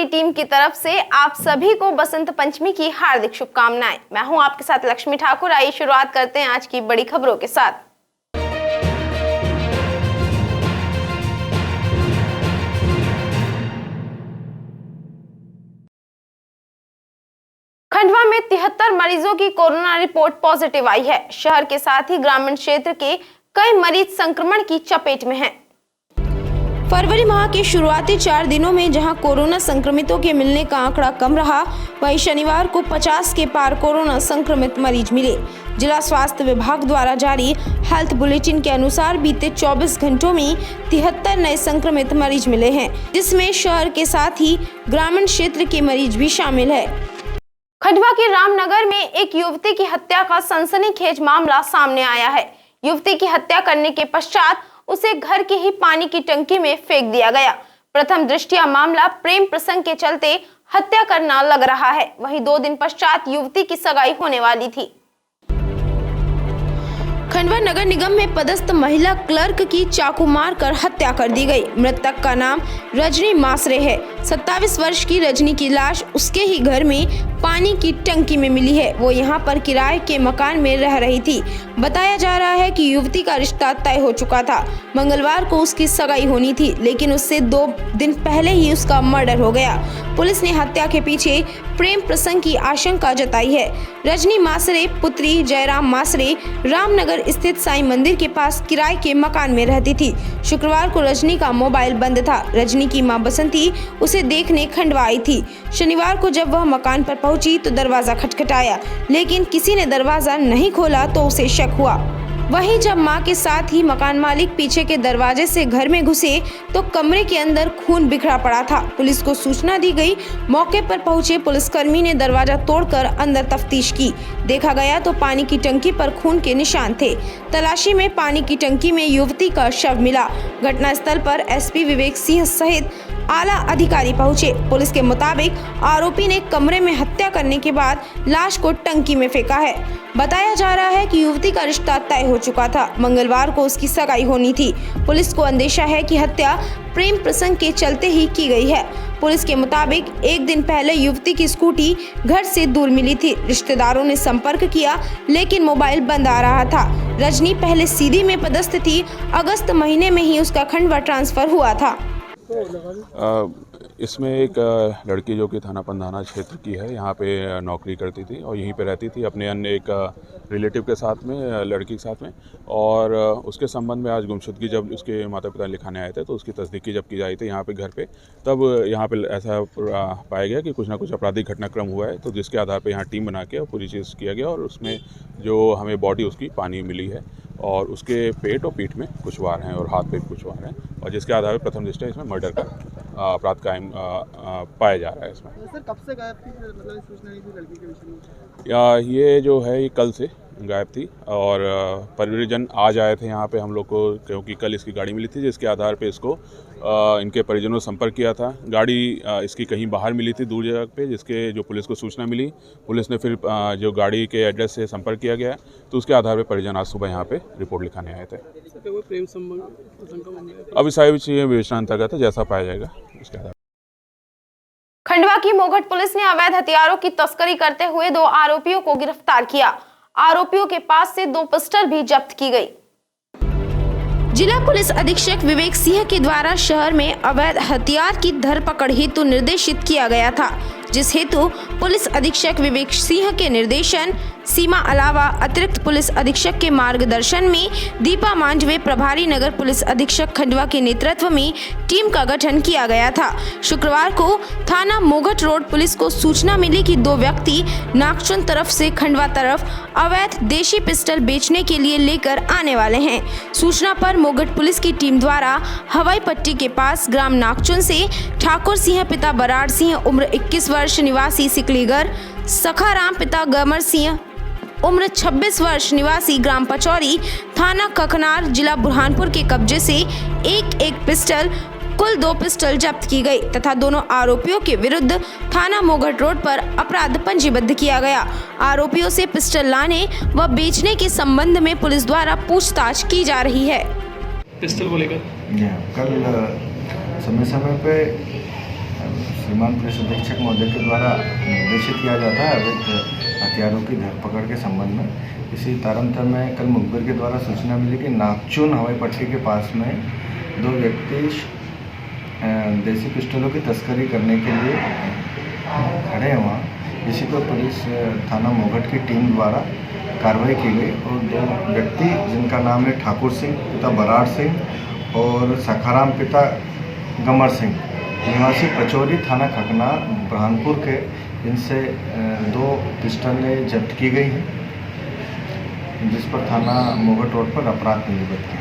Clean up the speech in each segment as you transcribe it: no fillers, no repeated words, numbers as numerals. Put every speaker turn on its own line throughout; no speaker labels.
हमारी टीम की तरफ से आप सभी को बसंत पंचमी की हार्दिक शुभकामनाएं। मैं हूं आपके साथ लक्ष्मी ठाकुर। आइए शुरुआत करते हैं आज की बड़ी खबरों के साथ। खंडवा में 73 मरीजों की कोरोना रिपोर्ट पॉजिटिव आई है। शहर के साथ ही ग्रामीण क्षेत्र के कई मरीज संक्रमण की चपेट में हैं। फरवरी माह के शुरुआती 4 दिनों में जहां कोरोना संक्रमितों के मिलने का आंकड़ा कम रहा, वहीं शनिवार को 50 के पार कोरोना संक्रमित मरीज मिले। जिला स्वास्थ्य विभाग द्वारा जारी हेल्थ बुलेटिन के अनुसार बीते 24 घंटों में 73 नए संक्रमित मरीज मिले हैं, जिसमें शहर के साथ ही ग्रामीण क्षेत्र के मरीज भी शामिल है। खंडवा के रामनगर में एक युवती की हत्या का सनसनीखेज मामला सामने आया है। युवती की हत्या करने के पश्चात उसे घर की ही पानी की टंकी में फेंक दिया गया। प्रथम दृष्टया मामला प्रेम प्रसंग के चलते हत्या करना लग रहा है। वहीं 2 दिन पश्चात युवती की सगाई होने वाली थी। खंडवा नगर निगम में पदस्थ महिला क्लर्क की चाकू मारकर हत्या कर दी गई। मृतक का नाम रजनी मासरे है। 27 वर्ष की रजनी की लाश उसके ही घर में पानी की टंकी में मिली है। वो यहां पर किराए के मकान में रह रही थी। बताया जा रहा है कि युवती का रिश्ता तय हो चुका था। मंगलवार को उसकी सगाई होनी थी, लेकिन उससे 2 दिन पहले ही उसका मर्डर हो गया। पुलिस ने हत्या के पीछे प्रेम प्रसंग की आशंका जताई है। रजनी मासरे पुत्री जयराम मासरे रामनगर स्थित साईं मंदिर के पास किराए के मकान में रहती थी। शुक्रवार को रजनी का मोबाइल बंद था। रजनी की मां बसंती उसे देखने खंडवा आई थी। शनिवार को जब वह मकान पर पहुंची तो दरवाजा खटखटाया, लेकिन किसी ने दरवाजा नहीं खोला तो उसे शक हुआ। वहीं जब मां के साथ ही मकान मालिक पीछे के दरवाजे से घर में घुसे तो कमरे के अंदर खून बिखरा पड़ा था। पुलिस को सूचना दी गई। मौके पर पहुंचे पुलिसकर्मी ने दरवाजा तोड़कर अंदर तफ्तीश की। देखा गया तो पानी की टंकी पर खून के निशान थे। तलाशी में पानी की टंकी में युवती का शव मिला। घटनास्थल पर एसपी विवेक सिंह सहित आला अधिकारी पहुंचे। पुलिस के मुताबिक आरोपी ने कमरे में हत्या करने के बाद लाश को टंकी में फेंका है। बताया जा रहा है कि युवती का रिश्ता तय हो चुका था। मंगलवार को उसकी सगाई होनी थी। पुलिस को अंदेशा है कि हत्या प्रेम प्रसंग के चलते ही की गई है। पुलिस के मुताबिक 1 दिन पहले युवती की स्कूटी घर से दूर मिली थी। रिश्तेदारों ने संपर्क किया, लेकिन मोबाइल बंद आ रहा था। रजनी पहले सीधी में पदस्थ थी। अगस्त महीने में ही उसका खंडवा ट्रांसफर हुआ था।
इसमें एक लड़की जो कि थाना पंधाना क्षेत्र की है, यहाँ पे नौकरी करती थी और यहीं पे रहती थी अपने अन्य एक रिलेटिव के साथ में, लड़की के साथ में। और उसके संबंध में आज गुमशुदगी जब उसके माता पिता लिखाने आए थे तो उसकी तस्दीकी जब की जाई थी यहाँ पे घर पे, तब यहाँ पे ऐसा पाया गया कि कुछ ना कुछ आपराधिक घटनाक्रम हुआ है। तो जिसके आधार पे यहाँ टीम बना के और पूरी चीज़ किया गया और उसमें जो हमें बॉडी उसकी पानी मिली है और उसके पेट और पीठ में कुछ वार हैं और हाथ पे भी कुछ वार हैं, और जिसके आधार पर प्रथम दृष्टया इसमें मर्डर का अपराध कायम पाया जा रहा है। इसमें
सर कब से गायब थी, मतलब सूचना नहीं थी लड़की के विषय में?
ये जो है ये कल से गायब थी और परिजन आज आए थे यहाँ पे हम लोग को, क्योंकि कल इसकी गाड़ी मिली थी, जिसके आधार पे इसको इनके परिजनों से संपर्क किया था। गाड़ी इसकी कहीं बाहर मिली थी दूर जगह पे, जिसके जो पुलिस को सूचना मिली। पुलिस ने फिर जो गाड़ी के एड्रेस से संपर्क किया गया तो उसके आधार पे परिजन आज सुबह यहाँ पे रिपोर्ट लिखाने आए थे।
प्रेम संबंध
अभी सारी चीज़ें विवेचना अंतर्गत है, जैसा पाया जाएगा उसके आधार।
खंडवा की मोघट पुलिस ने अवैध हथियारों की तस्करी करते हुए 2 आरोपियों को गिरफ्तार किया। आरोपियों के पास से 2 पिस्टल भी जब्त की गई। जिला पुलिस अधीक्षक विवेक सिंह के द्वारा शहर में अवैध हथियार की धरपकड़ हेतु निर्देशित किया गया था, जिस हेतु पुलिस अधीक्षक विवेक सिंह के निर्देशन सीमा अलावा अतिरिक्त पुलिस अधीक्षक के मार्गदर्शन में दीपा मांझवे प्रभारी नगर पुलिस अधीक्षक खंडवा के नेतृत्व में टीम का गठन किया गया था। शुक्रवार को थाना मोघट रोड पुलिस को सूचना मिली कि 2 व्यक्ति नागचुन तरफ से खंडवा तरफ अवैध देशी पिस्टल बेचने के लिए लेकर आने वाले हैं। सूचना पर मोघट पुलिस की टीम द्वारा हवाई पट्टी के पास ग्राम नागचुन से ठाकुर सिंह पिता बराड़ सिंह उम्र 21 वर्ष निवासी सिकलीगर, सखाराम पिता गमर सिंह उम्र 26 वर्ष निवासी ग्राम पचौरी, थाना ककनार, जिला बुरहानपुर के कब्जे से एक पिस्टल, कुल 2 पिस्टल जब्त की गई तथा दोनों आरोपियों के विरुद्ध थाना मोघट रोड पर अपराध पंजीबद्ध किया गया। आरोपियों से पिस्टल लाने व बेचने के संबंध में पुलिस द्वारा पूछताछ की जा रही है।
पिस्टल को लेकर
कल समय पे श्रीमान पुलिस अधीक्षक महोदय के द्वारा निर्देशित किया जाता है अवैध हथियारों की धरपकड़ के संबंध में। इसी तारतम्य में कल मुखबिर के द्वारा सूचना मिली कि नागचून हवाई पट्टी के पास में 2 व्यक्ति देसी पिस्टलों की तस्करी करने के लिए खड़े हैं वहाँ, इसी पर पुलिस थाना मोघट की टीम द्वारा कार्रवाई की गई और 2 व्यक्ति जिनका नाम है ठाकुर सिंह पिता बराड़ सिंह और सखाराम पिता गमर सिंह निवासी पचौरी थाना खकना बुरहानपुर के, इनसे 2 पिस्टलें जब्त की गई हैं, जिस पर थाना मोघट रोड पर अपराध पंजीबद्ध किया।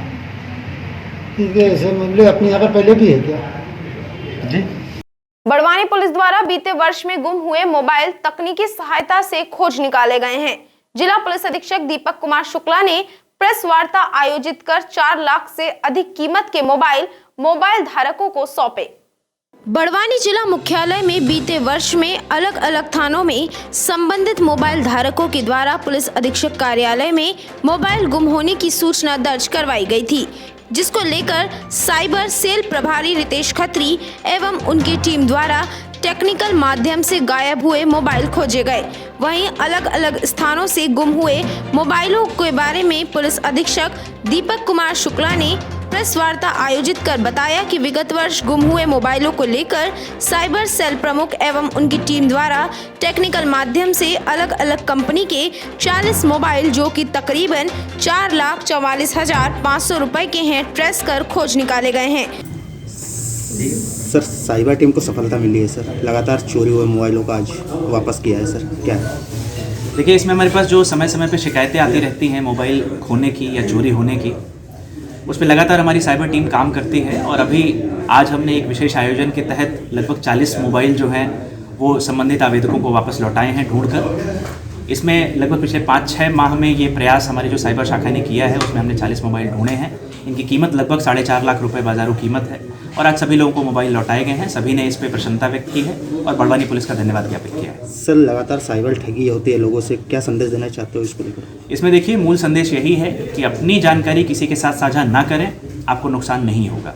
ठीक है, ऐसे मामले अपने यहाँ पर पहले भी है क्या?
जी।
बड़वानी पुलिस द्वारा बीते वर्ष में गुम हुए मोबाइल तकनीकी सहायता से खोज निकाले गए हैं। जिला पुलिस अधीक्षक दीपक कुमार शुक्ला ने प्रेस वार्ता आयोजित कर 4 लाख से अधिक कीमत के मोबाइल धारकों को सौंपे। बड़वानी जिला मुख्यालय में बीते वर्ष में अलग अलग थानों में संबंधित मोबाइल धारकों के द्वारा पुलिस अधीक्षक कार्यालय में मोबाइल गुम होने की सूचना दर्ज करवाई गई थी, जिसको लेकर साइबर सेल प्रभारी रितेश खत्री एवं उनकी टीम द्वारा टेक्निकल माध्यम से गायब हुए मोबाइल खोजे गए। वहीं अलग अलग स्थानों से गुम हुए मोबाइलों के बारे में पुलिस अधीक्षक दीपक कुमार शुक्ला ने प्रेस वार्ता आयोजित कर बताया कि विगत वर्ष गुम हुए मोबाइलों को लेकर साइबर सेल प्रमुख एवं उनकी टीम द्वारा टेक्निकल माध्यम से अलग अलग कंपनी के 40 मोबाइल जो कि तकरीबन 4,44,500 रुपए के हैं ट्रेस कर खोज निकाले गए हैं।
सर, साइबर टीम को सफलता मिली है सर, लगातार चोरी हुए मोबाइलों का आज वापस किया है सर, क्या है?
देखिए, इसमें हमारे पास जो समय समय पे शिकायतें आती रहती हैं मोबाइल खोने की या चोरी होने की, उस पर लगातार हमारी साइबर टीम काम करती है और अभी आज हमने एक विशेष आयोजन के तहत लगभग 40 मोबाइल जो हैं वो संबंधित आवेदकों को वापस लौटाए हैं ढूंढकर। इसमें लगभग पिछले 5-6 माह में ये प्रयास हमारी जो साइबर शाखा ने किया है, उसमें हमने 40 मोबाइल ढूंढे हैं। इनकी कीमत लगभग 4.5 लाख रुपए बाजारू कीमत है और आज सभी लोगों को मोबाइल लौटाए गए हैं। सभी ने इस पर प्रसन्नता व्यक्त की है और बड़वानी पुलिस का धन्यवाद ज्ञापित किया है।
सर, लगातार साइबर ठगी होती है, लोगों से क्या संदेश देना चाहते हो इसको लेकर?
इसमें देखिए, मूल संदेश यही है कि अपनी जानकारी किसी के साथ साझा ना करें, आपको नुकसान नहीं होगा।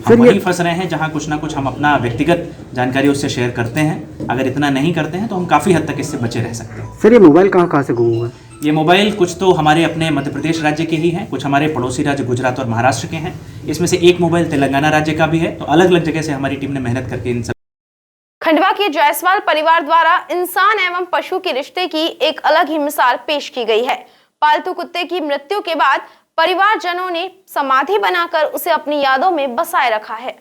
हम वहीं फंस रहे हैं जहां कुछ ना कुछ हम अपना व्यक्तिगत जानकारी उससे शेयर करते हैं। अगर इतना नहीं करते हैं तो हम काफ़ी हद तक इससे बचे रह सकते हैं।
सर, ये मोबाइल कहाँ से गुम हुआ है?
ये मोबाइल कुछ तो हमारे अपने मध्य प्रदेश राज्य के ही हैं, कुछ हमारे पड़ोसी राज्य गुजरात और महाराष्ट्र के हैं। इसमें से एक मोबाइल तेलंगाना राज्य का भी है। तो अलग अलग जगह से हमारी टीम ने मेहनत करके इन सब।
खंडवा के जायसवाल परिवार द्वारा इंसान एवं पशु के रिश्ते की एक अलग ही मिसाल पेश की गई है। पालतू कुत्ते की मृत्यु के बाद परिवारजनों ने समाधि बनाकर उसे अपनी यादों में बसाए रखा है।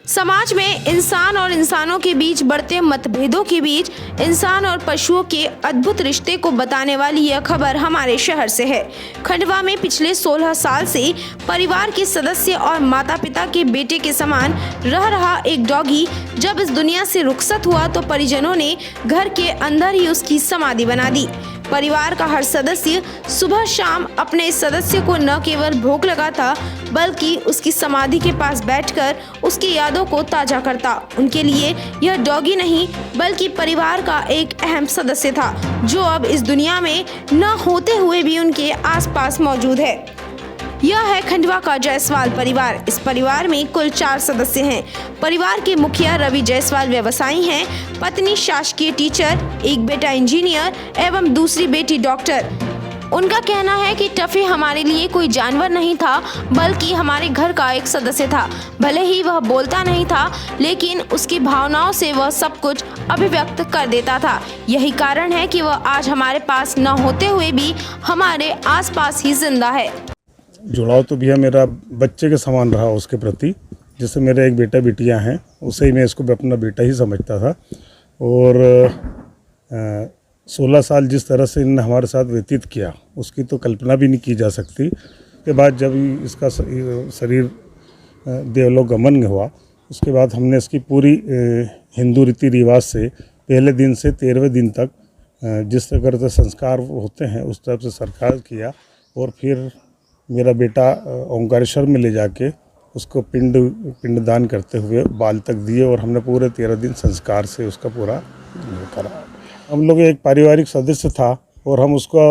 समाज में इंसान और इंसानों के बीच बढ़ते मतभेदों के बीच इंसान और पशुओं के अद्भुत रिश्ते को बताने वाली यह खबर हमारे शहर से है। खंडवा में पिछले 16 साल से परिवार के सदस्य और माता पिता के बेटे के समान रह रहा एक डॉगी जब इस दुनिया से रुखसत हुआ तो परिजनों ने घर के अंदर ही उसकी समाधि बना दी। परिवार का हर सदस्य सुबह शाम अपने इस सदस्य को न केवल भोग लगाता बल्कि उसकी समाधि के पास बैठकर उसकी यादों को ताजा करता। उनके लिए यह डॉगी नहीं बल्कि परिवार का एक अहम सदस्य था जो अब इस दुनिया में न होते हुए भी उनके आसपास मौजूद है। यह है खंडवा का जायसवाल परिवार। इस परिवार में कुल 4 सदस्य हैं। परिवार के मुखिया रवि जायसवाल व्यवसायी हैं, पत्नी शासकीय टीचर, एक बेटा इंजीनियर एवं दूसरी बेटी डॉक्टर। उनका कहना है कि टफी हमारे लिए कोई जानवर नहीं था बल्कि हमारे घर का एक सदस्य था। भले ही वह बोलता नहीं था लेकिन उसकी भावनाओं से वह सब कुछ अभिव्यक्त कर देता था। यही कारण है कि वह आज हमारे पास न होते हुए भी हमारे आसपास ही जिंदा है।
जुड़ाव तो भैया मेरा बच्चे के समान रहा उसके प्रति। जैसे मेरे एक बेटा बिटिया हैं, उसे ही मैं इसको अपना बेटा ही समझता था। और 16 साल जिस तरह से इन्होंने हमारे साथ व्यतीत किया उसकी तो कल्पना भी नहीं की जा सकती। के बाद जब इसका शरीर देवलोकगमन हुआ उसके बाद हमने इसकी पूरी हिंदू रीति रिवाज से पहले दिन से 13वें दिन तक जिस तरह से संस्कार होते हैं उस तरह से संस्कार किया। और फिर मेरा बेटा ओंकारेश्वर में ले जाके उसको पिंडदान करते हुए बाल तक दिए और हमने पूरे 13 दिन संस्कार से उसका पूरा करा। हम लोग एक पारिवारिक सदस्य था और हम उसको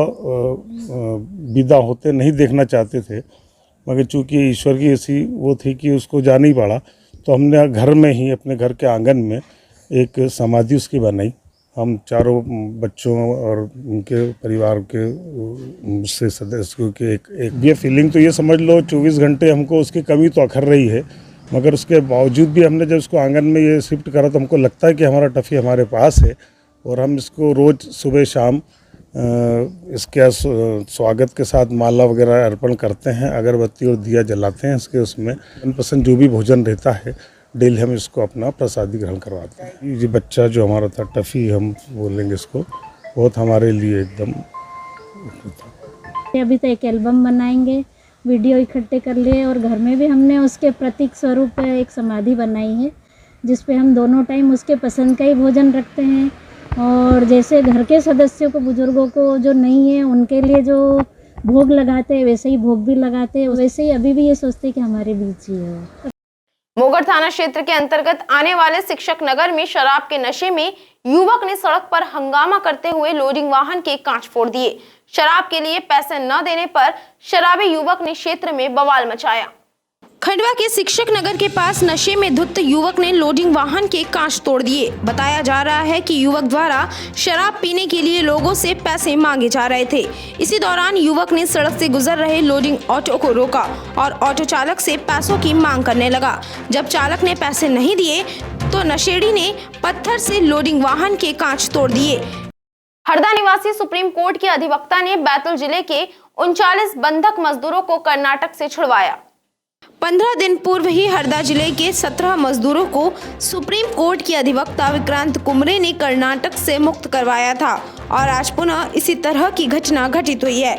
विदा होते नहीं देखना चाहते थे, मगर चूंकि ईश्वर की ऐसी वो थी कि उसको जाना ही पड़ा। तो हमने घर में ही अपने घर के आंगन में एक समाधि उसकी बनाई। हम चारों बच्चों और उनके परिवार के से सदस्यों के एक ये फीलिंग, तो ये समझ लो 24 घंटे हमको उसकी कमी तो अखर रही है, मगर उसके बावजूद भी हमने जब इसको आंगन में ये शिफ्ट करा तो हमको लगता है कि हमारा टफ़ी हमारे पास है और हम इसको रोज़ सुबह शाम इसके स्वागत के साथ माला वगैरह अर्पण करते हैं, अगरबत्ती और दिया जलाते हैं। इसके उसमें मनपसंद जो भी भोजन रहता है डेली हम इसको अपना प्रसादी ग्रहण करवाते हैं। ये बच्चा जो हमारा था टफ़ी हम बोलेंगे इसको, बहुत हमारे लिए एकदम।
अभी तो एक एल्बम बनाएंगे, वीडियो इकट्ठे कर लिए और घर में भी हमने उसके प्रतीक स्वरूप एक समाधि बनाई है जिस पे हम दोनों टाइम उसके पसंद का ही भोजन रखते हैं। और जैसे घर के सदस्यों को, बुजुर्गों को जो नहीं है उनके लिए जो भोग लगाते हैं वैसे ही भोग भी लगाते हैं। वैसे ही अभी भी ये सोचते हैं कि हमारे बीच ही है।
मोगढ़ थाना क्षेत्र के अंतर्गत आने वाले शिक्षक नगर में शराब के नशे में युवक ने सड़क पर हंगामा करते हुए लोडिंग वाहन के कांच फोड़ दिए। शराब के लिए पैसे न देने पर शराबी युवक ने क्षेत्र में बवाल मचाया। खंडवा के शिक्षक नगर के पास नशे में धुत युवक ने लोडिंग वाहन के कांच तोड़ दिए। बताया जा रहा है कि युवक द्वारा शराब पीने के लिए लोगों से पैसे मांगे जा रहे थे। इसी दौरान युवक ने सड़क से गुजर रहे लोडिंग ऑटो को रोका और ऑटो चालक से पैसों की मांग करने लगा। जब चालक ने पैसे नहीं दिए तो नशेड़ी ने पत्थर से लोडिंग वाहन के कांच तोड़ दिए। हरदा निवासी सुप्रीम कोर्ट के अधिवक्ता ने बैतूल जिले के 39 बंधक मजदूरों को कर्नाटक से छुड़वाया। 15 दिन पूर्व ही हरदा जिले के 17 मजदूरों को सुप्रीम कोर्ट के अधिवक्ता विक्रांत कुमरे ने कर्नाटक से मुक्त करवाया था और आज पुनः इसी तरह की घटना घटित हुई है।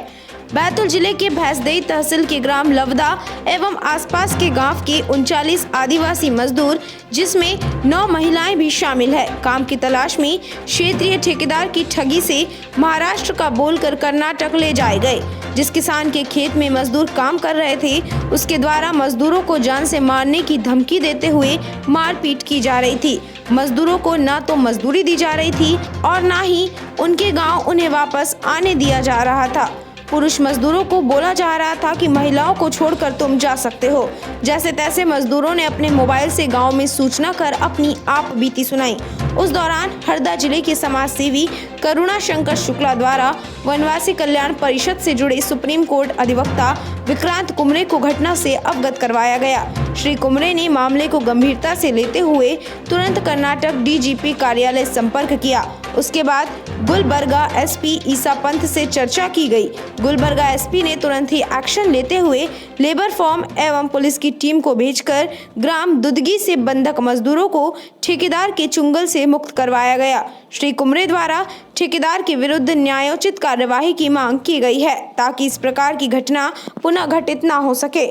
बैतूल जिले के भैंसदेई तहसील के ग्राम लवदा एवं आसपास के गांव के 39 आदिवासी मजदूर जिसमें 9 महिलाएं भी शामिल है, काम की तलाश में क्षेत्रीय ठेकेदार की ठगी से महाराष्ट्र का बोलकर कर्नाटक ले जाए गए। जिस किसान के खेत में मजदूर काम कर रहे थे उसके द्वारा मजदूरों को जान से मारने की धमकी देते हुए मारपीट की जा रही थी। मजदूरों को न तो मजदूरी दी जा रही थी और न ही उनके गांव उन्हें वापस आने दिया जा रहा था। पुरुष मजदूरों को बोला जा रहा था कि महिलाओं को छोड़कर तुम जा सकते हो। जैसे तैसे मजदूरों ने अपने मोबाइल से गांव में सूचना कर अपनी आप बीती सुनाई। उस दौरान हरदा जिले के समाज सेवी करुणा शंकर शुक्ला द्वारा वनवासी कल्याण परिषद से जुड़े सुप्रीम कोर्ट अधिवक्ता विक्रांत कुमरे को घटना से अवगत करवाया गया। श्री कुमरे ने मामले को गंभीरता से लेते हुए तुरंत कर्नाटक डीजीपी कार्यालय संपर्क किया। उसके बाद गुलबर्गा एसपी ईसा पंत से चर्चा की गई। गुलबर्गा एसपी ने तुरंत ही एक्शन लेते हुए लेबर फॉर्म एवं पुलिस की टीम को भेजकर ग्राम दुदगी से बंधक मजदूरों को ठेकेदार के चुंगल से मुक्त करवाया गया। श्री कुमरे द्वारा ठेकेदार के विरुद्ध न्यायोचित कार्यवाही की मांग की गई है ताकि इस प्रकार की घटना पुनः घटित न हो सके।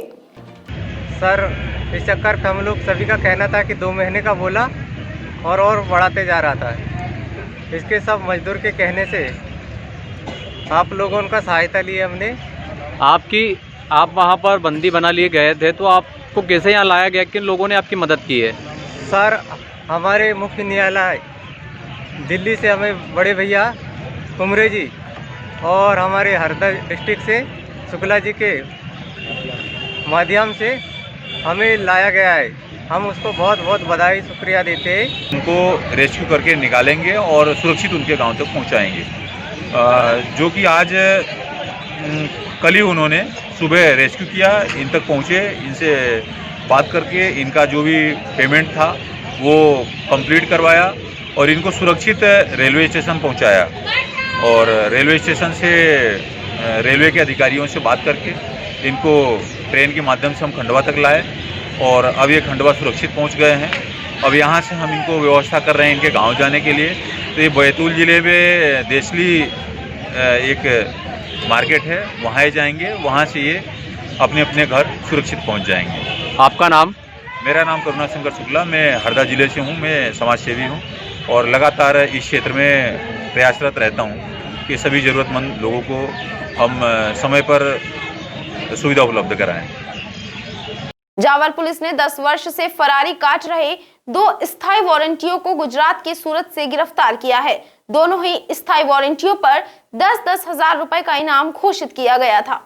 सर, इस चक्कर पे हम लोग सभी का कहना था कि 2 महीने का बोला और बढ़ाते जा रहा था। इसके सब मजदूर के कहने से आप लोगों का सहायता लिए हमने।
आप वहाँ पर बंदी बना लिए गए थे तो आपको कैसे यहाँ लाया गया, किन लोगों ने आपकी मदद की है?
सर, हमारे मुख्य न्यायालय दिल्ली से हमें बड़े भैया कुमरे जी और हमारे हरदा डिस्ट्रिक्ट से शुक्ला जी के माध्यम से हमें लाया गया है। हम उसको बहुत बहुत बधाई शुक्रिया देते हैं।
उनको रेस्क्यू करके निकालेंगे और सुरक्षित उनके गांव तक पहुंचाएंगे। जो कि आज कल ही उन्होंने सुबह रेस्क्यू किया, इन तक पहुंचे, इनसे बात करके इनका जो भी पेमेंट था वो कंप्लीट करवाया और इनको सुरक्षित रेलवे स्टेशन पहुंचाया। और रेलवे स्टेशन से रेलवे के अधिकारियों से बात करके इनको ट्रेन के माध्यम से हम खंडवा तक लाए और अब ये खंडवा सुरक्षित पहुंच गए हैं। अब यहाँ से हम इनको व्यवस्था कर रहे हैं इनके गांव जाने के लिए। तो ये बैतूल ज़िले में देसली एक मार्केट है, वहाँ जाएंगे, वहाँ से ये अपने अपने घर सुरक्षित पहुँच जाएंगे।
आपका नाम?
मेरा नाम करुणा शंकर शुक्ला, मैं हरदा ज़िले से हूँ, मैं समाज सेवी हूँ और लगातार इस क्षेत्र में प्रयासरत रहता हूँ कि सभी ज़रूरतमंद लोगों को हम समय पर सुविधा उपलब्ध कराएं।
जावर पुलिस ने 10 वर्ष से फरारी काट रहे 2 स्थायी वारंटियों को गुजरात के सूरत से गिरफ्तार किया है। दोनों ही स्थायी वारंटियों पर 10-10 हजार रुपए का इनाम घोषित किया गया था।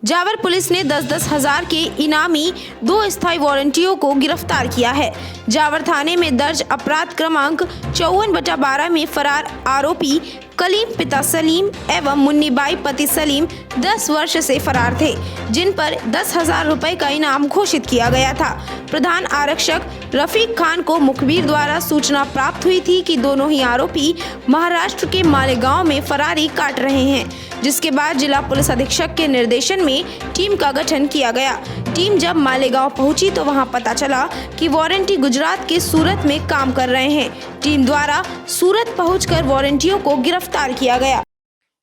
जावर पुलिस ने 10-10 हजार के इनामी 2 स्थायी वारंटियों को गिरफ्तार किया है। जावर थाने में दर्ज अपराध क्रमांक 54/12 में फरार आरोपी कलीम पिता सलीम एवं मुन्नीबाई पति सलीम 10 वर्ष से फरार थे, जिन पर 10,000 रुपए का इनाम घोषित किया गया था। प्रधान आरक्षक रफीक खान को मुखबिर द्वारा सूचना प्राप्त हुई थी कि दोनों ही आरोपी महाराष्ट्र के मालेगांव में फरारी काट रहे हैं, जिसके बाद जिला पुलिस अधीक्षक के निर्देशन में टीम का गठन किया गया। टीम जब मालेगांव पहुंची तो वहां पता चला कि वारंटी गुजरात के सूरत में काम कर रहे हैं। टीम द्वारा सूरत पहुंचकर वारंटियों को गिरफ्तार किया गया।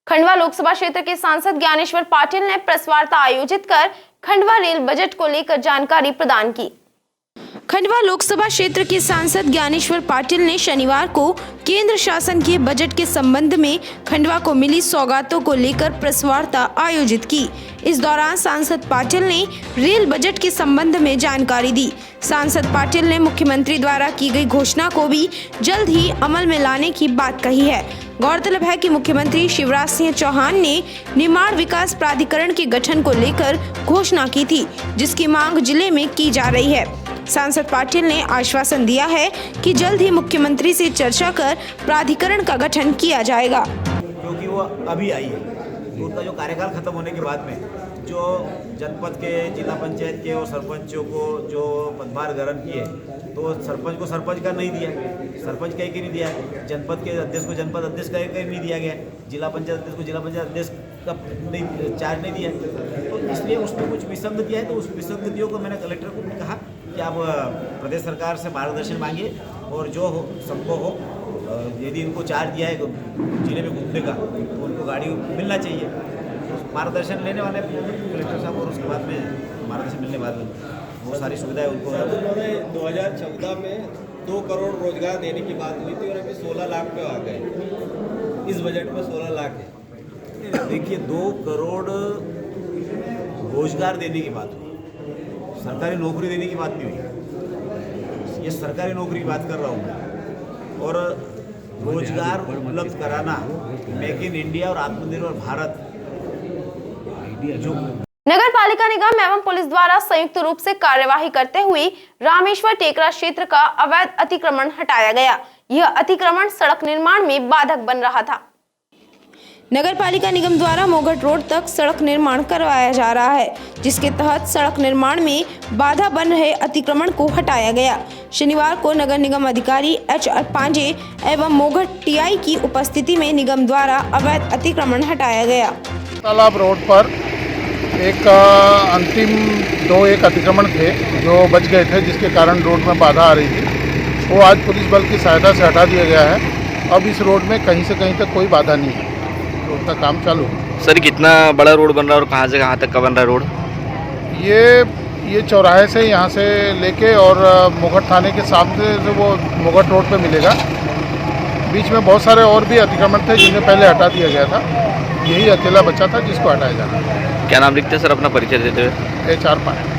खंडवा लोकसभा क्षेत्र के सांसद ज्ञानेश्वर पाटिल ने प्रेस वार्ता आयोजित कर खंडवा रेल बजट को लेकर जानकारी प्रदान की। खंडवा लोकसभा क्षेत्र के सांसद ज्ञानेश्वर पाटिल ने शनिवार को केंद्र शासन के बजट के संबंध में खंडवा को मिली सौगातों को लेकर प्रेस वार्ता आयोजित की। इस दौरान सांसद पाटिल ने रेल बजट के संबंध में जानकारी दी। सांसद पाटिल ने मुख्यमंत्री द्वारा की गई घोषणा को भी जल्द ही अमल में लाने की बात कही है। गौरतलब है कि मुख्यमंत्री शिवराज सिंह चौहान ने निर्माण विकास प्राधिकरण के गठन को लेकर घोषणा की थी, जिसकी मांग जिले में की जा रही है। सांसद पाटिल ने आश्वासन दिया है कि जल्द ही मुख्यमंत्री से चर्चा कर प्राधिकरण का गठन किया जाएगा।
क्योंकि वो अभी आई है, तो उनका जो कार्यकाल खत्म होने के बाद में जो जनपद के, जिला पंचायत के और सरपंचों को जो पदभार ग्रहण किए, तो सरपंच को सरपंच का नहीं दिया, सरपंच कहीं नहीं दिया, जनपद के अध्यक्ष को जनपद अध्यक्ष कहीं नहीं दिया गया, जिला पंचायत अध्यक्ष को जिला पंचायत अध्यक्ष का नहीं चार्ज नहीं दिया। तो इसलिए उसमें कुछ विसंगतियाँ है, तो उस विसंगतियों को मैंने कलेक्टर को कहा कि आप प्रदेश सरकार से मार्गदर्शन मांगिए और जो हो संभव हो, यदि इनको चार्ज दिया है जिले में घूमने का तो उनको गाड़ी मिलना चाहिए। मार्गदर्शन लेने वाले कलेक्टर साहब और उसके बाद में मार्गदर्शन मिलने के बाद में वो सारी सुविधाएं उनको।
उन्होंने 2014 में 2 करोड़ रोजगार देने की बात हुई थी और अभी 16 लाख पे आ गए। इस बजट में 16 लाख है।
देखिए 2 करोड़ रोजगार देने की बात हुई, सरकारी नौकरी देने की बात नहीं हुई। ये सरकारी नौकरी की बात कर रहा हूँ मैं, और रोजगार उपलब्ध कराना, मेक इन इंडिया और आत्मनिर्भर भारत जो
नगर पालिका निगम एवं पुलिस द्वारा संयुक्त रूप से कार्यवाही करते हुए रामेश्वर टेकरा क्षेत्र का अवैध अतिक्रमण हटाया गया। यह अतिक्रमण सड़क निर्माण में बाधक बन रहा था। नगर पालिका निगम द्वारा मोघट रोड तक सड़क निर्माण करवाया जा रहा है, जिसके तहत सड़क निर्माण में बाधा बन रहे अतिक्रमण को हटाया गया। शनिवार को नगर निगम अधिकारी HR पांजे एवं मोघट TI की उपस्थिति में निगम द्वारा अवैध अतिक्रमण हटाया गया।
तालाब रोड पर एक अंतिम 2 अतिक्रमण थे जो बच गए थे, जिसके कारण रोड में बाधा आ रही थी। वो आज पुलिस बल की सहायता से हटा दिया गया है। अब इस रोड में कहीं से कहीं तक कोई बाधा नहीं है, रोड का काम चालू है।
सर कितना बड़ा रोड बन रहा है और कहाँ से कहाँ तक का बन रहा है रोड?
ये चौराहे से यहाँ से लेके और मोघट थाने के सामने से वो मोघट रोड पे मिलेगा। बीच में बहुत सारे और भी अतिक्रमण थे जिन्हें पहले हटा दिया गया था। यही अकेला बच्चा था जिसको हटाया जाना।
क्या नाम लिखते हैं सर अपना परिचय देते हुए?
HR पांडे।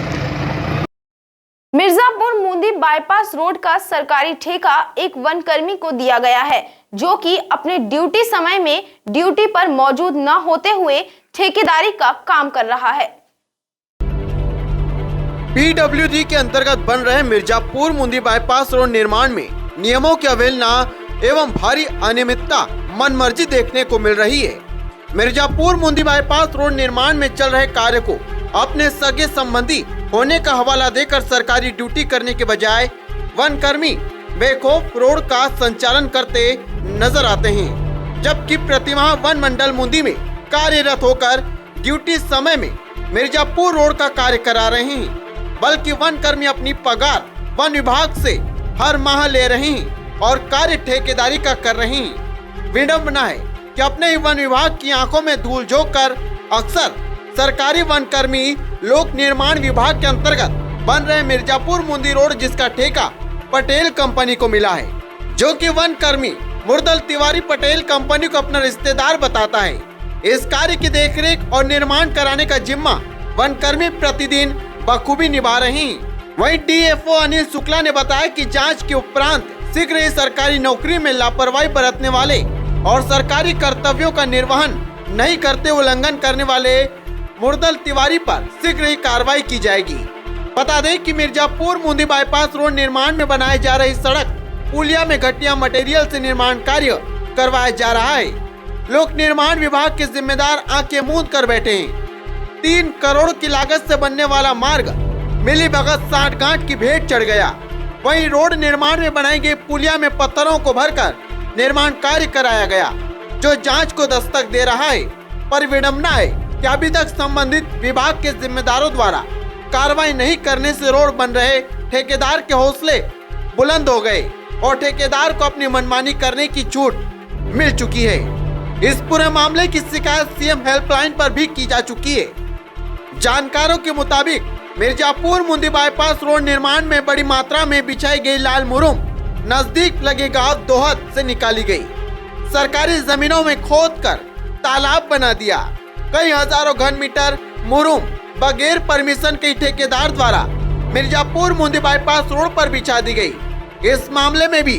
मिर्जापुर मुंदी बाईपास रोड का सरकारी ठेका एक वनकर्मी को दिया गया है, जो कि अपने ड्यूटी समय में ड्यूटी पर मौजूद न होते हुए ठेकेदारी का काम कर रहा है।
PWD के अंतर्गत बन रहे मिर्जापुर मुंदी बाईपास रोड निर्माण में नियमों की अवहेलना एवं भारी अनियमितता मनमर्जी देखने को मिल रही है। मिर्जापुर मुंदी बाईपास रोड निर्माण में चल रहे कार्य को अपने सगे संबंधी होने का हवाला देकर सरकारी ड्यूटी करने के बजाय वनकर्मी बेखौफ रोड का संचालन करते नजर आते हैं, जबकि प्रतिमाह वन मंडल मुंदी में कार्यरत होकर ड्यूटी समय में मिर्जापुर रोड का कार्य करा रहे हैं, बल्कि वनकर्मी अपनी पगार वन विभाग से हर माह ले रहे हैं और कार्य ठेकेदारी का कर रहे हैं। विडंबना है कि अपने ही वन विभाग की आंखों में धूल झोंक कर अक्सर सरकारी वनकर्मी लोक निर्माण विभाग के अंतर्गत बन रहे मिर्जापुर मुंदी रोड, जिसका ठेका पटेल कंपनी को मिला है, जो कि वनकर्मी मुर्दल तिवारी पटेल कंपनी को अपना रिश्तेदार बताता है। इस कार्य की देखरेख और निर्माण कराने का जिम्मा वनकर्मी प्रतिदिन बखूबी निभा रहे हैं। वहीं DFO अनिल शुक्ला ने बताया कि जांच के उपरांत शीघ्र ही सरकारी नौकरी में लापरवाही बरतने वाले और सरकारी कर्तव्यों का निर्वहन नहीं करते उल्लंघन करने वाले मुर्दल तिवारी पर शीघ्र ही कार्रवाई की जाएगी। बता दें कि मिर्जापुर मुंदी बाईपास रोड निर्माण में बनाई जा रही सड़क पुलिया में घटिया मटेरियल से निर्माण कार्य करवाया जा रहा है। लोक निर्माण विभाग के जिम्मेदार आंखें मूंद कर बैठे हैं। 3 करोड़ की लागत से बनने वाला मार्ग मिली भगत 60 गांठ की भेंट चढ़ गया। वहीं रोड निर्माण में बनाई गई पुलिया में पत्थरों को भरकर निर्माण कार्य कराया गया, जो जांच को दस्तक दे रहा है। पर विडंबना है कि अभी तक संबंधित विभाग के जिम्मेदारों द्वारा कार्रवाई नहीं करने से रोड बन रहे ठेकेदार के हौसले बुलंद हो गए और ठेकेदार को अपनी मनमानी करने की छूट मिल चुकी है। इस पूरे मामले की शिकायत सीएम हेल्पलाइन पर भी की जा चुकी है। जानकारों के मुताबिक मिर्जापुर मुंदी बाईपास रोड निर्माण में बड़ी मात्रा में बिछाई गई लाल मुरुम नजदीक लगे गांव दोहत से निकाली गई। सरकारी जमीनों में खोदकर तालाब बना दिया। कई हजारों घन मीटर मुरुम बगैर परमिशन के ठेकेदार द्वारा मिर्जापुर मुंदी बाईपास रोड पर बिछा दी गई। इस मामले में भी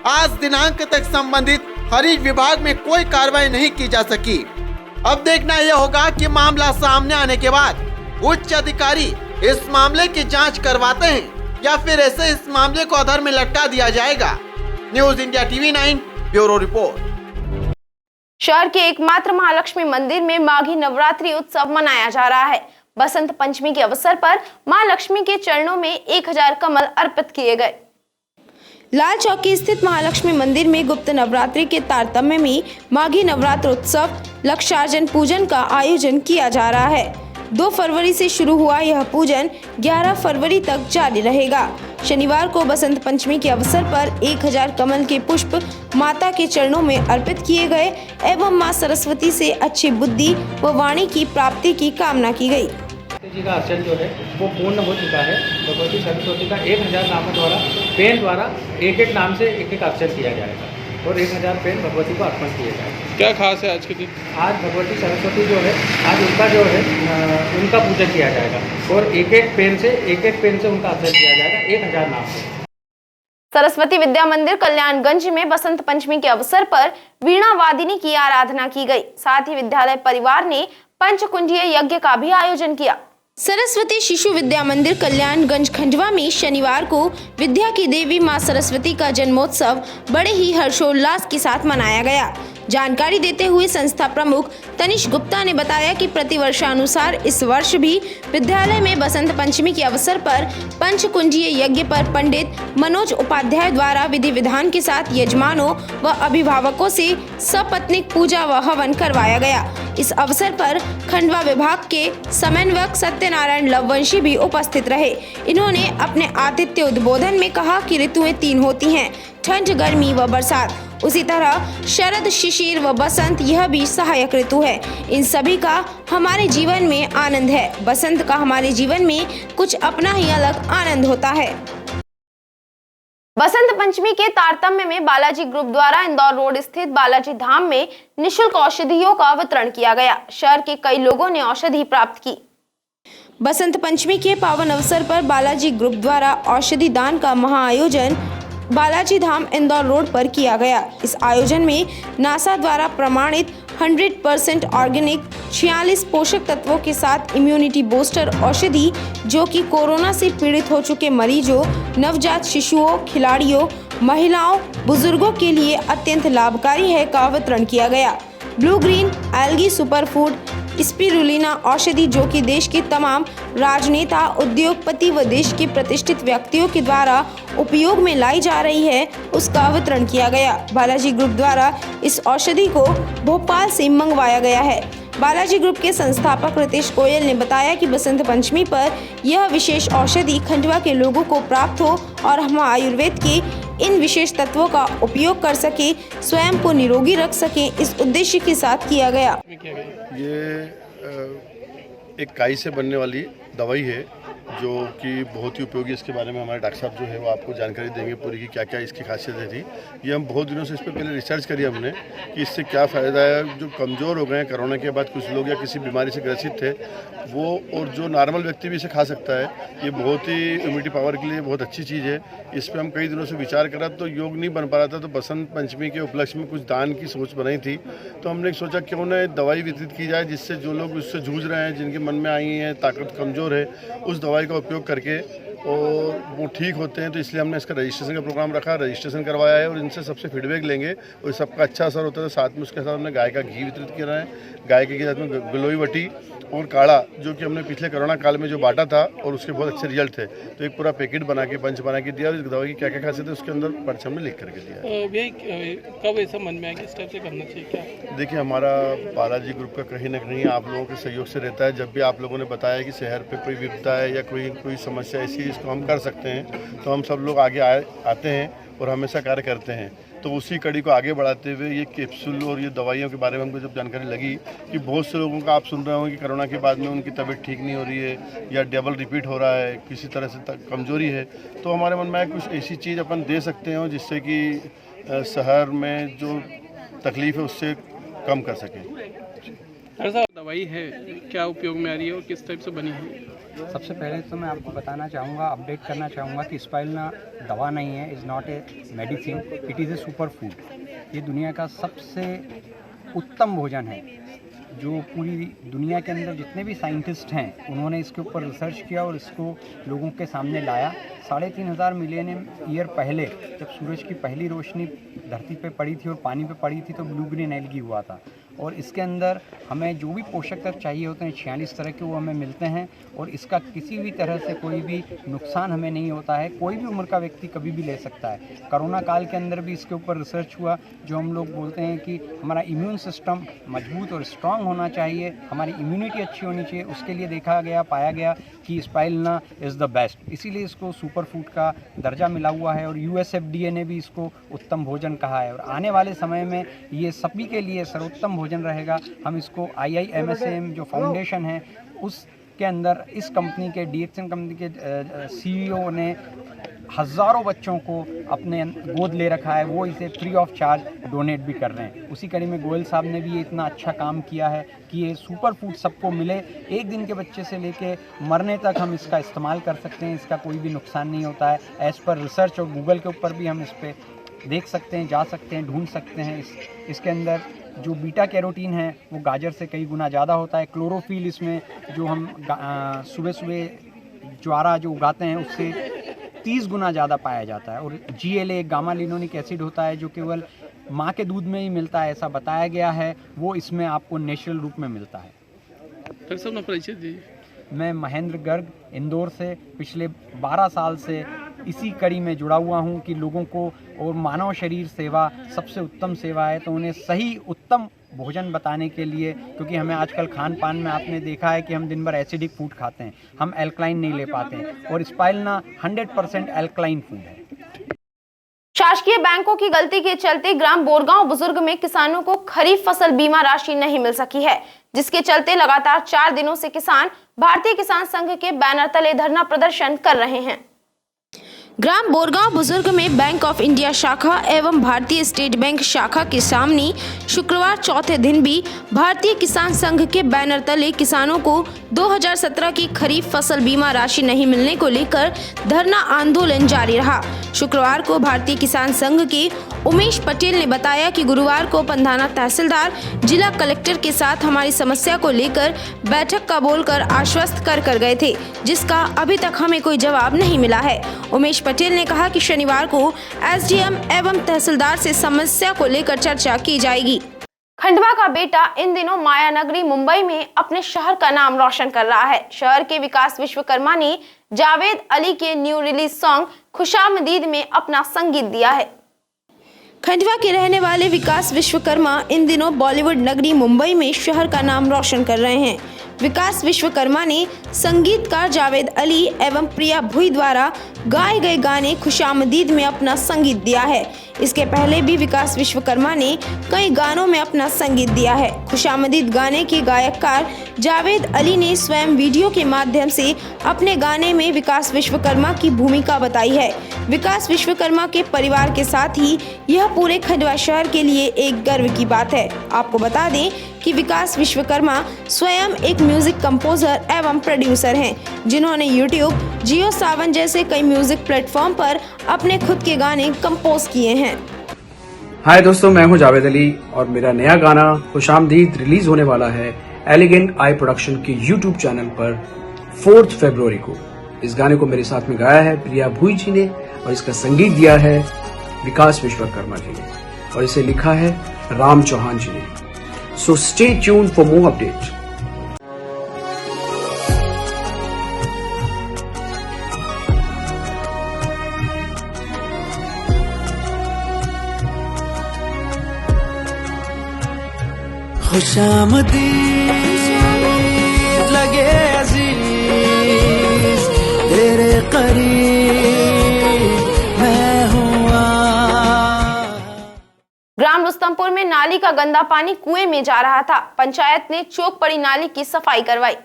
आज दिनांक तक संबंधित खनिज विभाग में कोई कार्रवाई नहीं की जा सकी। अब देखना यह होगा कि मामला सामने आने के बाद उच्च अधिकारी इस मामले की जांच करवाते हैं या फिर ऐसे इस मामले को अधर में लटका दिया जाएगा। News India TV 9 bureau report.
शहर के एकमात्र महालक्ष्मी मंदिर में माघी नवरात्रि उत्सव मनाया जा रहा है। बसंत पंचमी के अवसर पर मां लक्ष्मी के चरणों में 1000 कमल अर्पित किए गए। लाल चौकी स्थित महालक्ष्मी मंदिर में गुप्त नवरात्रि के तारतम्य में माघी नवरात्र उत्सव लक्षार्जन पूजन का आयोजन किया जा रहा है। 2 फरवरी से शुरू हुआ यह पूजन 11 फरवरी तक जारी रहेगा। शनिवार को बसंत पंचमी के अवसर पर 1000 कमल के पुष्प माता के चरणों में अर्पित किए गए एवं मां सरस्वती से अच्छी बुद्धि व वाणी की प्राप्ति की कामना की गई।
जी का अर्चन जो है वो पूर्ण हो चुका है। भगवती सरस्वती का 1000 नामों द्वारा पेन द्वारा एक नाम से एक अर्चन किया जाएगा और 1000 पेन भगवती को अर्पण किए जाएगा। क्या खास है आज के दिन? आज भगवती सरस्वती जो है आज उनका जो है उनका पूजन किया जाएगा और एक पेन से उनका अर्चन किया जाएगा 1000 नाम से।
सरस्वती विद्या मंदिर कल्याणगंज में बसंत पंचमी के अवसर पर वीणा वादिनी की आराधना की गई। साथ ही विद्यालय परिवार ने पंचकुंजीय यज्ञ का भी आयोजन किया। सरस्वती शिशु विद्या मंदिर कल्याणगंज खंडवा में शनिवार को विद्या की देवी मां सरस्वती का जन्मोत्सव बड़े ही हर्षोल्लास के साथ मनाया गया। जानकारी देते हुए संस्था प्रमुख तनिष गुप्ता ने बताया कि प्रतिवर्षानुसार इस वर्ष भी विद्यालय में बसंत पंचमी के अवसर पर पंचकुंजीय यज्ञ पर पंडित मनोज उपाध्याय द्वारा विधि विधान के साथ यजमानों व अभिभावकों से सपत्नीक पूजा व हवन करवाया गया। इस अवसर पर खंडवा विभाग के समन्वयक सत्यनारायण लववंशी भी उपस्थित रहे। इन्होंने अपने आतिथ्य उद्बोधन में कहा कि ऋतुएं 3 होती हैं, ठंड, गर्मी व बरसात। उसी तरह शरद, शिशिर व बसंत यह भी सहायक ऋतु है। इन सभी का हमारे जीवन में आनंद है। बसंत का हमारे जीवन में कुछ अपना ही अलग आनंद होता है। बसंत पंचमी के तारतम्य में बालाजी ग्रुप द्वारा इंदौर रोड स्थित बालाजी धाम में निःशुल्क औषधियों का वितरण किया गया। शहर के कई लोगों ने औषधि प्राप्त की। बसंत पंचमी के पावन अवसर पर बालाजी ग्रुप द्वारा औषधि दान का महाआयोजन बालाजी धाम इंदौर रोड पर किया गया। इस आयोजन में नासा द्वारा प्रमाणित 100% ऑर्गेनिक 46 पोषक तत्वों के साथ इम्यूनिटी बूस्टर औषधि जो कि कोरोना से पीड़ित हो चुके मरीजों, नवजात शिशुओं, खिलाड़ियों, महिलाओं, बुजुर्गों के लिए अत्यंत लाभकारी है का वितरण किया गया। Blue green algae superfood spirulina औषधि जो कि देश के तमाम राजनेता, उद्योगपति व देश के प्रतिष्ठित व्यक्तियों के द्वारा उपयोग में लाई जा रही है, उसका वितरण किया गया। बालाजी ग्रुप द्वारा इस औषधि को भोपाल से मंगवाया गया है। बालाजी ग्रुप के संस्थापक रितेश गोयल ने बताया कि बसंत पंचमी पर यह विशेष औषधि खंडवा के लोगों को प्राप्त हो और हम आयुर्वेद के इन विशेष तत्वों का उपयोग कर सके, स्वयं को निरोगी रख सके, इस उद्देश्य के साथ किया गया।
ये एक काई से बनने वाली दवाई है जो कि बहुत ही उपयोगी, इसके बारे में हमारे डॉक्टर साहब जो है वो आपको जानकारी देंगे पूरी की क्या क्या इसकी खासियतें थी। ये हम बहुत दिनों से इस पर पहले रिसर्च करी हमने कि इससे क्या फ़ायदा है। जो कमज़ोर हो गए हैं कोरोना के बाद कुछ लोग या किसी बीमारी से ग्रसित थे वो, और जो नॉर्मल व्यक्ति भी इसे खा सकता है। ये बहुत ही इम्यूनिटी पावर के लिए बहुत अच्छी चीज़ है। इस पर हम कई दिनों से विचार करा तो योग नहीं बन पा रहा था, तो बसंत पंचमी के उपलक्ष्य में कुछ दान की सोच बनाई थी। तो हमने सोचा क्यों ना दवाई वितरित की जाए जिससे जो लोग उससे जूझ रहे हैं, जिनके मन में आई है, ताकत कमज़ोर है, उस दवाई का उपयोग करके और वो ठीक होते हैं। तो इसलिए हमने इसका रजिस्ट्रेशन का प्रोग्राम रखा, रजिस्ट्रेशन करवाया है और इनसे सबसे फीडबैक लेंगे और सबका अच्छा असर होता है। तो साथ में उसके साथ हमने गाय का घी वितरित किया है, गाय के घी साथ में गिलोई वटी और काढ़ा जो कि हमने पिछले कोरोना काल में जो बांटा था और उसके बहुत अच्छे रिजल्ट थे। तो एक पूरा पैकेट बना के पंच बना के दिया और इस दवाई की क्या क्या खासियत है उसके अंदर पर्च हमने लिख करके दिया।
कब ऐसा मन में आया कि इस टाइप से करना चाहिए क्या?
देखिए, हमारा बालाजी ग्रुप का कहीं ना कहीं आप लोगों के सहयोग से रहता है। जब भी आप लोगों ने बताया कि शहर पे कोई विपदा है या कोई समस्या ऐसी है इसको हम कर सकते हैं, तो हम सब लोग आगे आते हैं और हमेशा कार्य करते हैं। तो उसी कड़ी को आगे बढ़ाते हुए ये कैप्सूल और ये दवाइयों के बारे में हमको जब जानकारी लगी कि बहुत से लोगों का आप सुन रहे होंगे कि कोरोना के बाद में उनकी तबीयत ठीक नहीं हो रही है या डबल रिपीट हो रहा है, किसी तरह से कमजोरी है, तो हमारे मन में कुछ ऐसी चीज़ अपन दे सकते हैं जिससे कि शहर में जो तकलीफ है उससे कम कर सकें।
दवाई है क्या उपयोग में आ रही है और किस टाइप से बनी है?
सबसे पहले तो मैं आपको बताना चाहूँगा, अपडेट करना चाहूँगा कि स्पाइरुलिना दवा नहीं है, is not a medicine, it is a super food. ये दुनिया का सबसे उत्तम भोजन है जो पूरी दुनिया के अंदर जितने भी साइंटिस्ट हैं उन्होंने इसके ऊपर रिसर्च किया और इसको लोगों के सामने लाया। 3500 मिलियन ईयर पहले जब सूरज की पहली रोशनी धरती पे पड़ी थी और पानी पे पड़ी थी तो ब्लू ग्रीन एल्गी हुआ था और इसके अंदर हमें जो भी पोषक तत्व चाहिए होते हैं 46 तरह के वो हमें मिलते हैं और इसका किसी भी तरह से कोई भी नुकसान हमें नहीं होता है। कोई भी उम्र का व्यक्ति कभी भी ले सकता है। कोरोना काल के अंदर भी इसके ऊपर रिसर्च हुआ। जो हम लोग बोलते हैं कि हमारा इम्यून सिस्टम मजबूत और स्ट्रांग होना चाहिए, हमारी इम्यूनिटी अच्छी होनी चाहिए, उसके लिए देखा गया, पाया गया कि स्पाइरुलिना इज़ द बेस्ट। इसीलिए इसको सुपर फूड का दर्जा मिला हुआ है और USFDA ने भी इसको उत्तम भोजन कहा है और आने वाले समय में ये सभी के लिए सर्वोत्तम भोजन रहेगा। हम इसको IIMSAM जो फाउंडेशन है उसके अंदर इस कंपनी के DXN कंपनी के CEO ने हज़ारों बच्चों को अपने गोद ले रखा है, वो इसे फ्री ऑफ चार्ज डोनेट भी कर रहे हैं। उसी कड़ी में गोयल साहब ने भी ये इतना अच्छा काम किया है कि ये सुपर फूड सबको मिले। एक दिन के बच्चे से लेके मरने तक हम इसका इस्तेमाल कर सकते हैं, इसका कोई भी नुकसान नहीं होता है। एज़ पर रिसर्च और गूगल के ऊपर भी हम इस पर देख सकते हैं, जा सकते हैं, ढूंढ सकते हैं। इसके अंदर जो बीटा कैरोटीन है वो गाजर से कई गुना ज़्यादा होता है। क्लोरोफिल इसमें जो हम सुबह सुबह ज्वारा जो उगाते हैं उससे 30 गुना ज़्यादा पाया जाता है और GLA गामा लिनोनिक एसिड होता है जो केवल माँ के दूध में ही मिलता है, ऐसा बताया गया है, वो इसमें आपको नेचुरल रूप में मिलता है।
डॉक्टर साहब अपना परिचय दीजिए।
मैं महेंद्र गर्ग इंदौर से पिछले 12 साल से इसी कड़ी में जुड़ा हुआ हूं कि लोगों को और मानव शरीर सेवा सबसे उत्तम सेवा है, तो उन्हें सही उत्तम भोजन बताने के लिए, क्योंकि हमें आजकल खान पान में आपने देखा है कि हम दिन भर एसिडिक फूड खाते हैं, हम एल्कलाइन नहीं ले पाते हैं और स्पाइरुलिना 100% एल्कलाइन फूड है।
शासकीय बैंकों की गलती के चलते ग्राम बोरगांव बुजुर्ग में किसानों को खरीफ फसल बीमा राशि नहीं मिल सकी है, जिसके चलते लगातार 4 दिनों से किसान भारतीय किसान संघ के बैनर तले धरना प्रदर्शन कर रहे हैं। ग्राम बोरगांव बुजुर्ग में बैंक ऑफ इंडिया शाखा एवं भारतीय स्टेट बैंक शाखा के सामने शुक्रवार चौथे दिन भी भारतीय किसान संघ के बैनर तले किसानों को 2017 की खरीफ फसल बीमा राशि नहीं मिलने को लेकर धरना आंदोलन जारी रहा। शुक्रवार को भारतीय किसान संघ के उमेश पटेल ने बताया कि गुरुवार को पंधाना तहसीलदार जिला कलेक्टर के साथ हमारी समस्या को लेकर बैठक का बोलकर आश्वस्त कर गए थे, जिसका अभी तक हमें कोई जवाब नहीं मिला है। उमेश पटेल ने कहा कि शनिवार को SDM एवं तहसीलदार से समस्या को लेकर चर्चा की जाएगी। खंडवा का बेटा इन दिनों माया नगरी मुंबई में अपने शहर का नाम रोशन कर रहा है। शहर के विकास विश्वकर्मा ने जावेद अली के न्यू रिलीज सॉन्ग खुशामदीद में अपना संगीत दिया है। खंडवा के रहने वाले विकास विश्वकर्मा इन दिनों बॉलीवुड नगरी मुंबई में शहर का नाम रोशन कर रहे हैं। विकास विश्वकर्मा ने संगीतकार जावेद अली एवं प्रिया भुई द्वारा गाए गए गाने खुशामदीद में अपना संगीत दिया है। इसके पहले भी विकास विश्वकर्मा ने कई गानों में अपना संगीत दिया है। खुशामदीद गाने के गायककार जावेद अली ने स्वयं वीडियो के माध्यम से अपने गाने में विकास विश्वकर्मा की भूमिका बताई है। विकास विश्वकर्मा के परिवार के साथ ही यह पूरे खंडवा शहर के लिए एक गर्व की बात है। आपको बता दें कि विकास विश्वकर्मा स्वयं एक म्यूजिक कंपोजर एवं प्रोड्यूसर हैं, जिन्होंने यूट्यूब, जियो सावन जैसे कई म्यूजिक प्लेटफॉर्म पर अपने खुद के गाने कंपोज किए हैं।
हाय दोस्तों, मैं हूं जावेद अली और मेरा नया गाना खुशामदीद रिलीज होने वाला है एलिगेंट आई प्रोडक्शन के यूट्यूब चैनल पर 4 फरवरी को। इस गाने को मेरे साथ में गाया है प्रिया भूई जी ने और इसका संगीत दिया है विकास विश्वकर्मा जी ने और इसे लिखा है राम चौहान जी ने। So stay tuned for more update.
खुशामदीद लगे अजीज तेरे करीब मैं हुआ।
ग्राम रुस्तमपुर में नाली का गंदा पानी कुएं में जा रहा था। पंचायत ने चौक पड़ी नाली की सफाई करवाई।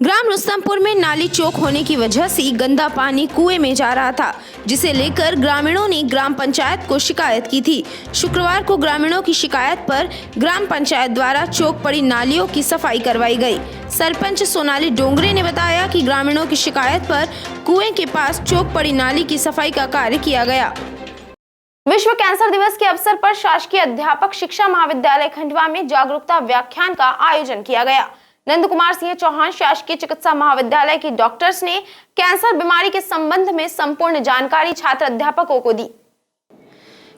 ग्राम रुस्तमपुर में नाली चौक होने की वजह से गंदा पानी कुएं में जा रहा था, जिसे लेकर ग्रामीणों ने ग्राम पंचायत को शिकायत की थी। शुक्रवार को ग्रामीणों की शिकायत पर ग्राम पंचायत द्वारा चौक पड़ी नालियों की सफाई करवाई गई। सरपंच सोनाली डोंगरे ने बताया कि ग्रामीणों की शिकायत पर कुएं के पास चौक पड़ी नाली की सफाई का कार्य किया गया। विश्व कैंसर दिवस के अवसर पर शासकीय अध्यापक शिक्षा महाविद्यालय खंडवा में जागरूकता व्याख्यान का आयोजन किया गया। नंद कुमार सिंह चौहान शासकीय चिकित्सा महाविद्यालय के डॉक्टर्स ने कैंसर बीमारी के संबंध में संपूर्ण जानकारी छात्र अध्यापकों को दी।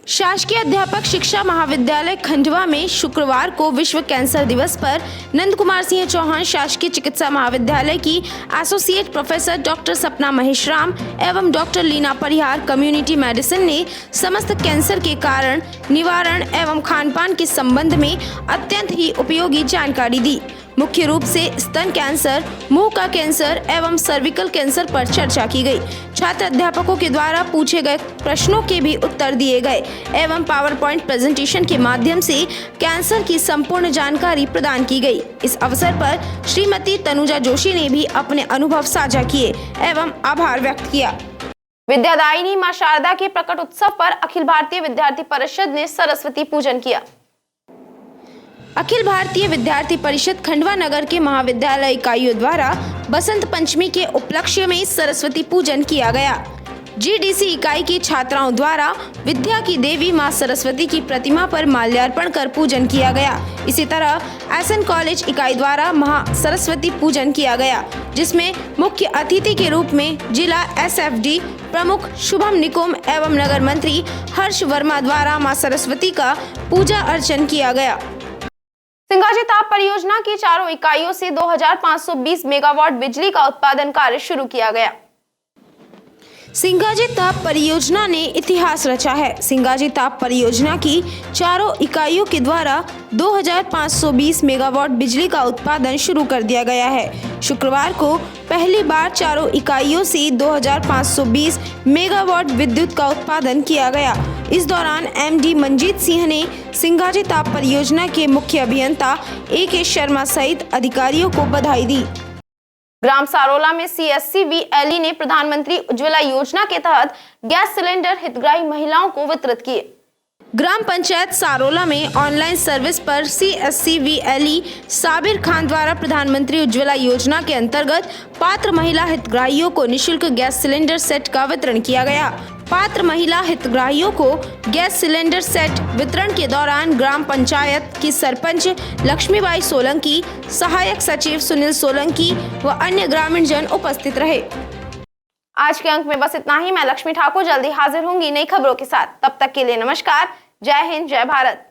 शासकीय अध्यापक शिक्षा महाविद्यालय खंडवा में शुक्रवार को विश्व कैंसर दिवस पर नंद कुमार सिंह चौहान शासकीय चिकित्सा महाविद्यालय की एसोसिएट प्रोफेसर डॉक्टर सपना महेशराम एवं डॉक्टर लीना परिहार कम्युनिटी मेडिसिन ने समस्त कैंसर के कारण, निवारण एवं खानपान के संबंध में अत्यंत ही उपयोगी जानकारी दी। मुख्य रूप से स्तन कैंसर, मुंह का कैंसर एवं सर्विकल कैंसर पर चर्चा की गई। छात्र अध्यापकों के द्वारा पूछे गए प्रश्नों के भी उत्तर दिए गए एवं पावर पॉइंट प्रेजेंटेशन के माध्यम से कैंसर की संपूर्ण जानकारी प्रदान की गई। इस अवसर पर श्रीमती तनुजा जोशी ने भी अपने अनुभव साझा किए एवं आभार व्यक्त किया। विद्यादायिनी मां शारदा के प्रकट उत्सव पर अखिल भारतीय विद्यार्थी परिषद ने सरस्वती पूजन किया। अखिल भारतीय विद्यार्थी परिषद खंडवा नगर के महाविद्यालय इकाइयों द्वारा बसंत पंचमी के उपलक्ष्य में सरस्वती पूजन किया गया। जीडीसी इकाई की छात्राओं द्वारा विद्या की देवी मां सरस्वती की प्रतिमा पर माल्यार्पण कर पूजन किया गया। इसी तरह एसएन कॉलेज इकाई द्वारा महा सरस्वती पूजन किया गया, जिसमें मुख्य अतिथि के रूप में जिला एसएफडी प्रमुख शुभम निकुम एवं नगर मंत्री हर्ष वर्मा द्वारा मां सरस्वती का पूजा अर्चन किया गया। सिंगाजी ताप परियोजना की चारों इकाइयों से 2520 मेगावाट बिजली का उत्पादन कार्य शुरू किया गया। सिंगाजी ताप परियोजना ने इतिहास रचा है। सिंगाजी ताप परियोजना की चारों इकाइयों के द्वारा 2520 मेगावाट बिजली का उत्पादन शुरू कर दिया गया है। शुक्रवार को पहली बार चारों इकाइयों से 2520 मेगावाट विद्युत का उत्पादन किया गया। इस दौरान एमडी मंजीत सिंह ने सिंगाजी ताप परियोजना के मुख्य अभियंता AK शर्मा सहित अधिकारियों को बधाई दी। ग्राम सारोला में CSCVLE ने प्रधानमंत्री उज्ज्वला योजना के तहत गैस सिलेंडर हितग्राही महिलाओं को वितरित किए। ग्राम पंचायत सारोला में ऑनलाइन सर्विस पर CSCVLE साबिर खान द्वारा प्रधानमंत्री उज्ज्वला योजना के अंतर्गत पात्र महिला हितग्राहियों को निःशुल्क गैस सिलेंडर सेट का वितरण किया गया। पात्र महिला हितग्राहियों को गैस सिलेंडर सेट वितरण के दौरान ग्राम पंचायत की सरपंच लक्ष्मीबाई सोलंकी, सहायक सचिव सुनील सोलंकी व अन्य ग्रामीण जन उपस्थित रहे। आज के अंक में बस इतना ही। मैं लक्ष्मी ठाकुर जल्दी हाजिर होंगी नई खबरों के साथ। तब तक के लिए नमस्कार। जय हिंद, जय भारत।